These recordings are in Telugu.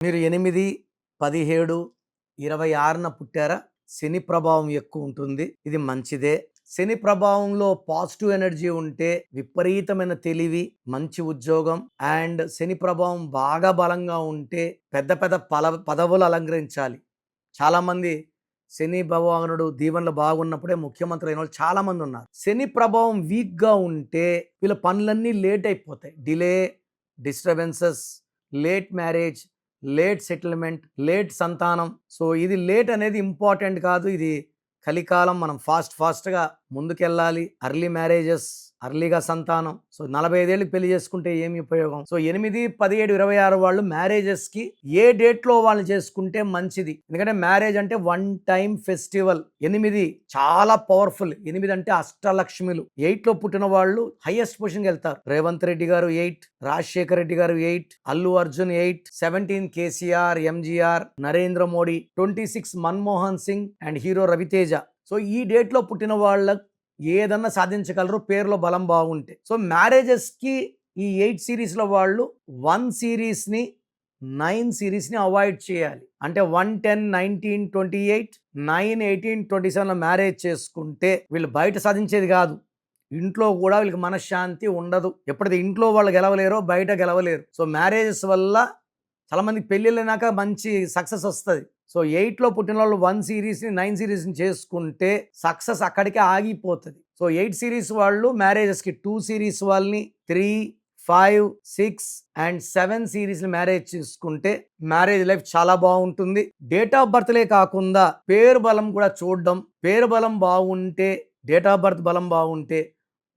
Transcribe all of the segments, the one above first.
మీరు 8, 17, 26న పుట్టారా? శని ప్రభావం ఎక్కువుంటుంది. ఇది మంచిదే. శని ప్రభావంలో పాజిటివ్ ఎనర్జీ ఉంటే విపరీతమైన తెలివి, మంచి ఉద్యోగం అండ్ శని ప్రభావం బాగా బలంగా ఉంటే పెద్ద పెద్ద పదవులు అలంకరించాలి. చాలామంది శని భగవానుడు దీవెనలు బాగున్నప్పుడే ముఖ్యమంత్రి అయిన వాళ్ళు చాలామంది ఉన్నారు. శని ప్రభావం వీక్‌గా ఉంటే వీళ్ళ పనులన్నీ లేట్ అయిపోతాయి. Delay, disturbances, late marriage, late settlement, late సంతానం. సో ఇది లేట్ అనేది ఇంపార్టెంట్ కాదు. ఇది కలికాలం. మనం ఫాస్ట్‌గా ముందుకెళ్ళాలి. ఎర్లీ మ్యారేజెస్, ఎర్లీగా సంతానం. సో 45 ఏళ్ళకి పెళ్లి చేసుకుంటే ఏమి ఉపయోగం? సో 8, 17, 26 వాళ్ళు మ్యారేజెస్‌కి ఏ డేట్‌లో వాళ్ళు చేసుకుంటే మంచిది. ఎందుకంటే మ్యారేజ్ అంటే వన్ టైమ్ ఫెస్టివల్. 8 చాలా పవర్ఫుల్. 8 అంటే అష్టలక్ష్మిలు. 8లో పుట్టిన వాళ్ళు హైయెస్ట్ పొజిషన్‌కి వెళ్తారు. Revanth Reddy garu 8, Rajasekhar Reddy garu 8, Allu Arjun 8, 17 KCR, MGR, Narendra Modi, 26 Manmohan Singh and hero Ravi Teja. So ఈ డేట్లో పుట్టిన వాళ్ళ ఏదన్నా సాధించగలరు పేరులో బలం బాగుంటే. సో మ్యారేజెస్కి ఈ 8 సిరీస్లో వాళ్ళు 1 సిరీస్ని 9 సిరీస్ని అవాయిడ్ చేయాలి. అంటే 1, 10, 19, 28, 9, 18, 27లో మ్యారేజ్ చేసుకుంటే వీళ్ళు బయట సాధించేది కాదు. ఇంట్లో కూడా వీళ్ళకి మనశ్శాంతి ఉండదు. ఎప్పుడైతే ఇంట్లో వాళ్ళు గెలవలేరో బయట గెలవలేరు. సో మ్యారేజెస్ వల్ల చాలామందికి పెళ్ళిళ్ళైనాక మంచి సక్సెస్ వస్తుంది. సో 8లో పుట్టిన వాళ్ళు 1 సిరీస్ని 9 సిరీస్ని చేసుకుంటే సక్సెస్ అక్కడికే ఆగిపోతుంది. సో 8 సిరీస్ వాళ్ళు మ్యారేజెస్కి 2 సిరీస్ వాళ్ళని 3, 5, 6 అండ్ 7 సిరీస్ని మ్యారేజ్ చేసుకుంటే మ్యారేజ్ లైఫ్ చాలా బాగుంటుంది. డేట్ ఆఫ్ బర్త్లే కాకుండా పేరు బలం కూడా చూడడం. పేరు బలం బాగుంటే, డేట్ ఆఫ్ బర్త్ బలం బాగుంటే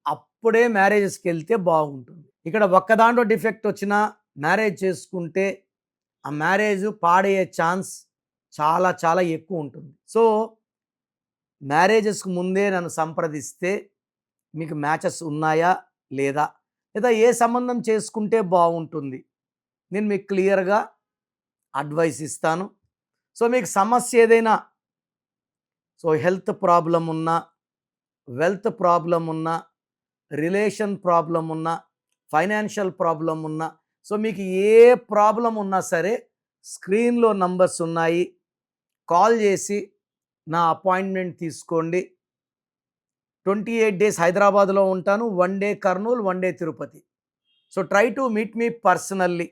అప్పుడే మ్యారేజెస్కి వెళ్తే బాగుంటుంది. ఇక్కడ ఒక్క దాంట్లో డిఫెక్ట్ వచ్చినా మ్యారేజ్ చేసుకుంటే ఆ మ్యారేజ్ పాడయ్యే ఛాన్స్ చాలా చాలా ఎక్కువ ఉంటుంది. సో మ్యారేజెస్కి ముందే నన్ను సంప్రదిస్తే మీకు మ్యాచెస్ ఉన్నాయా లేదా, లేదా ఏ సంబంధం చేసుకుంటే బాగుంటుంది, నేను మీకు క్లియర్గా అడ్వైస్ ఇస్తాను. సో మీకు సమస్య ఏదైనా, సో హెల్త్ ప్రాబ్లం ఉన్నా, వెల్త్ ప్రాబ్లం ఉన్నా, రిలేషన్ ప్రాబ్లం ఉన్నా, ఫైనాన్షియల్ ప్రాబ్లం ఉన్నా, సో మీకు ఏ ప్రాబ్లం ఉన్నా సరే స్క్రీన్లో నంబర్స్ ఉన్నాయి. కాల్ చేసి నా అపాయింట్మెంట్ తీసుకోండి. 28 డేస్ హైదరాబాద్లో ఉంటాను. 1 day Kurnool, 1 day Tirupati. So try to meet me personally.